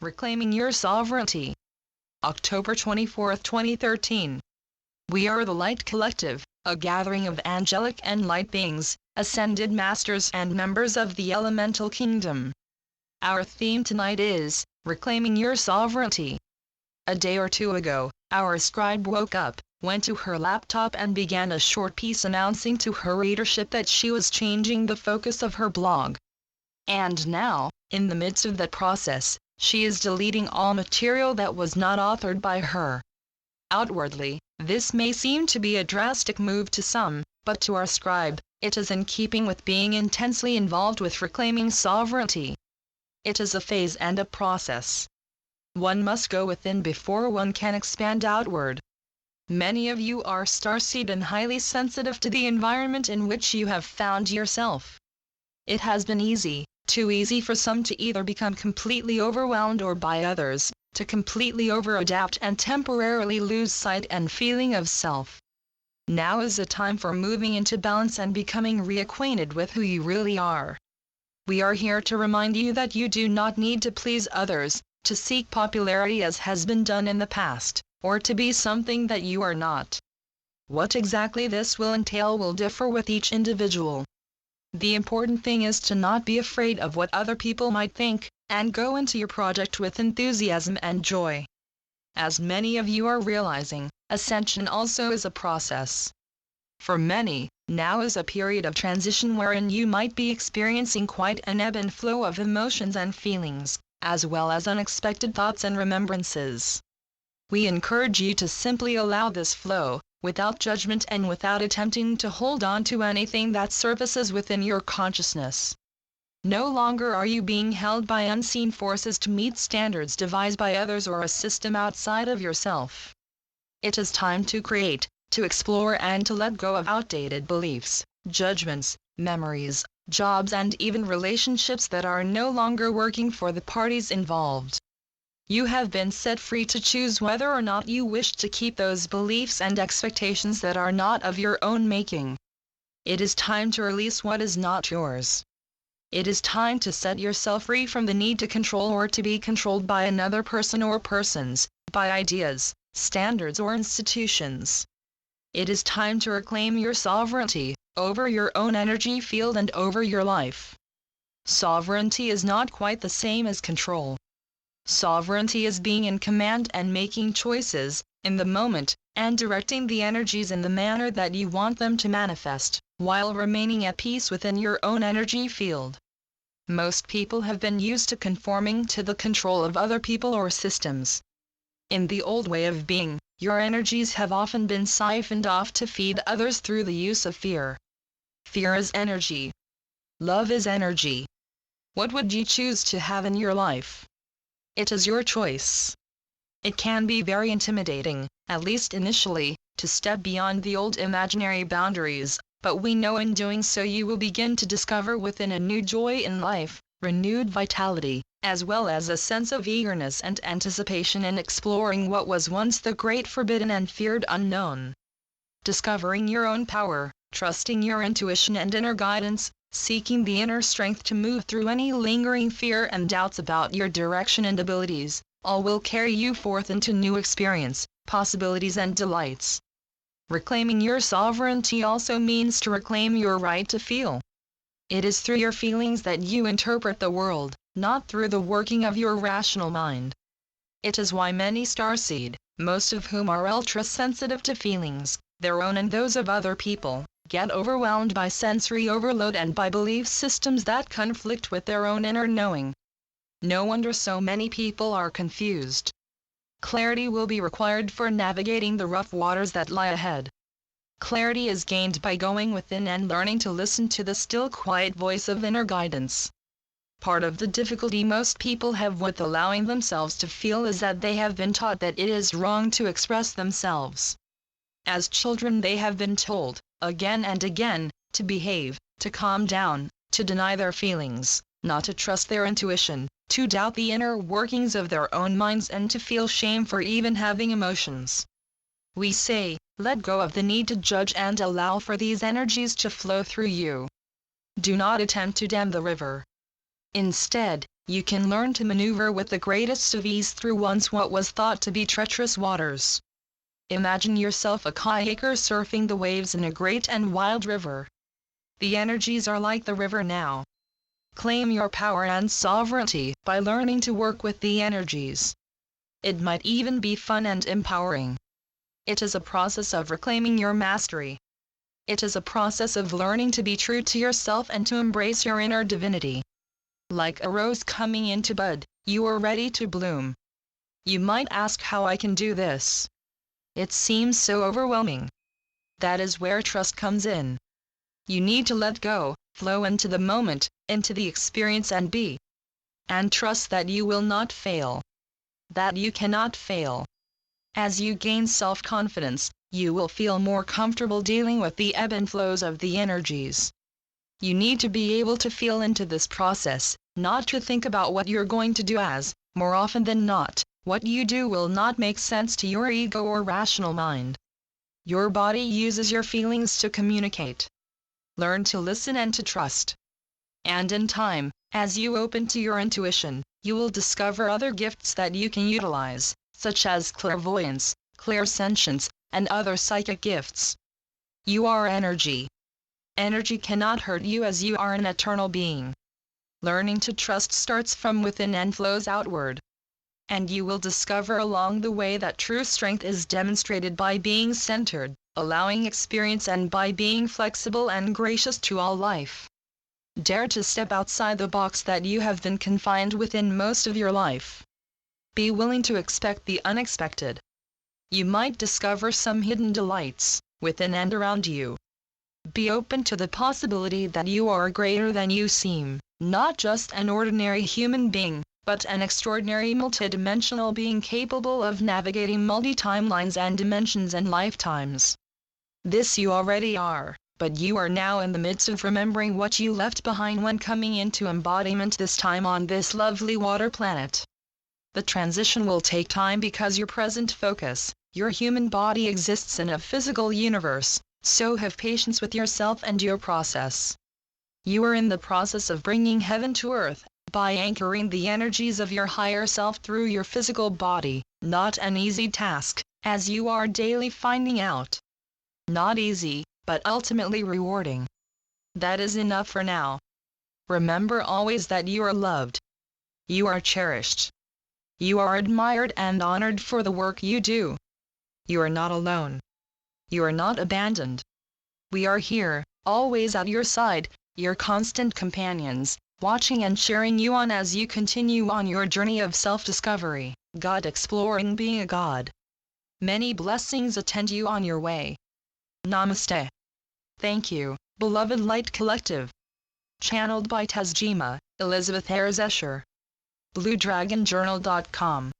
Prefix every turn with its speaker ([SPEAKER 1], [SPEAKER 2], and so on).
[SPEAKER 1] Reclaiming Your Sovereignty. October 24, 2013. We are the Light Collective, a gathering of angelic and light beings, ascended masters and members of the elemental kingdom. Our theme tonight is, Reclaiming Your Sovereignty. A day or two ago, our scribe woke up, went to her laptop and began a short piece announcing to her readership that she was changing the focus of her blog. And now, in the midst of that process, she is deleting all material that was not authored by her. Outwardly, this may seem to be a drastic move to some, but to our scribe, it is in keeping with being intensely involved with reclaiming sovereignty. It is a phase and a process. One must go within before one can expand outward. Many of you are starseed and highly sensitive to the environment in which you have found yourself. It has been easy, too easy for some to either become completely overwhelmed or by others, to completely over-adapt and temporarily lose sight and feeling of self. Now is the time for moving into balance and becoming reacquainted with who you really are. We are here to remind you that you do not need to please others, to seek popularity as has been done in the past, or to be something that you are not. What exactly this will entail will differ with each individual. The important thing is to not be afraid of what other people might think, and go into your project with enthusiasm and joy. As many of you are realizing, ascension also is a process. For many, now is a period of transition wherein you might be experiencing quite an ebb and flow of emotions and feelings, as well as unexpected thoughts and remembrances. We encourage you to simply allow this flow, without judgment and without attempting to hold on to anything that surfaces within your consciousness. No longer are you being held by unseen forces to meet standards devised by others or a system outside of yourself. It is time to create, to explore and to let go of outdated beliefs, judgments, memories, jobs and even relationships that are no longer working for the parties involved. You have been set free to choose whether or not you wish to keep those beliefs and expectations that are not of your own making. It is time to release what is not yours. It is time to set yourself free from the need to control or to be controlled by another person or persons, by ideas, standards or institutions. It is time to reclaim your sovereignty, over your own energy field and over your life. Sovereignty is not quite the same as control. Sovereignty is being in command and making choices, in the moment, and directing the energies in the manner that you want them to manifest, while remaining at peace within your own energy field. Most people have been used to conforming to the control of other people or systems. In the old way of being, your energies have often been siphoned off to feed others through the use of fear. Fear is energy. Love is energy. What would you choose to have in your life? It is your choice. It can be very intimidating, at least initially, to step beyond the old imaginary boundaries, but we know in doing so you will begin to discover within a new joy in life, renewed vitality, as well as a sense of eagerness and anticipation in exploring what was once the great forbidden and feared unknown. Discovering your own power, trusting your intuition and inner guidance, seeking the inner strength to move through any lingering fear and doubts about your direction and abilities, all will carry you forth into new experience, possibilities and delights. Reclaiming your sovereignty also means to reclaim your right to feel. It is through your feelings that you interpret the world, not through the working of your rational mind. It is why many starseed, most of whom are ultra-sensitive to feelings, their own and those of other people, get overwhelmed by sensory overload and by belief systems that conflict with their own inner knowing. No wonder so many people are confused. Clarity will be required for navigating the rough waters that lie ahead. Clarity is gained by going within and learning to listen to the still quiet voice of inner guidance. Part of the difficulty most people have with allowing themselves to feel is that they have been taught that it is wrong to express themselves. As children they have been told, again and again, to behave, to calm down, to deny their feelings, not to trust their intuition, to doubt the inner workings of their own minds and to feel shame for even having emotions. We say, let go of the need to judge and allow for these energies to flow through you. Do not attempt to dam the river. Instead, You can learn to maneuver with the greatest of ease through once what was thought to be treacherous waters. Imagine yourself a kayaker surfing the waves in a great and wild river. The energies are like the river now. Claim your power and sovereignty by learning to work with the energies. It might even be fun and empowering. It is a process of reclaiming your mastery. It is a process of learning to be true to yourself and to embrace your inner divinity. Like a rose coming into bud, you are ready to bloom. You might ask how I can do this. It seems so overwhelming. That is where trust comes in. You need to let go, flow into the moment, into the experience and be. And trust that you will not fail. That you cannot fail. As you gain self-confidence, you will feel more comfortable dealing with the ebb and flows of the energies. You need to be able to feel into this process, not to think about what you're going to do, as, more often than not, what you do will not make sense to your ego or rational mind. Your body uses your feelings to communicate. Learn to listen and to trust. And in time, as you open to your intuition, you will discover other gifts that you can utilize, such as clairvoyance, clairsentience, and other psychic gifts. You are energy. Energy cannot hurt you as you are an eternal being. Learning to trust starts from within and flows outward. And you will discover along the way that true strength is demonstrated by being centered, allowing experience, and by being flexible and gracious to all life. Dare to step outside the box that you have been confined within most of your life. Be willing to expect the unexpected. You might discover some hidden delights, within and around you. Be open to the possibility that you are greater than you seem, not just an ordinary human being, but an extraordinary multidimensional being capable of navigating multi-timelines and dimensions and lifetimes. This you already are, but you are now in the midst of remembering what you left behind when coming into embodiment this time on this lovely water planet. The transition will take time because your present focus, your human body, exists in a physical universe. So have patience with yourself and your process. You are in the process of bringing heaven to earth, by anchoring the energies of your higher self through your physical body, not an easy task, as you are daily finding out. Not easy, but ultimately rewarding. That is enough for now. Remember always that you are loved. You are cherished. You are admired and honored for the work you do. You are not alone. You are not abandoned. We are here, always at your side, your constant companions, watching and cheering you on as you continue on your journey of self-discovery, God exploring being a God. Many blessings attend you on your way. Namaste. Thank you, beloved Light Collective. Channeled by Tezjima, Elizabeth Ayres Escher. BlueDragonJournal.com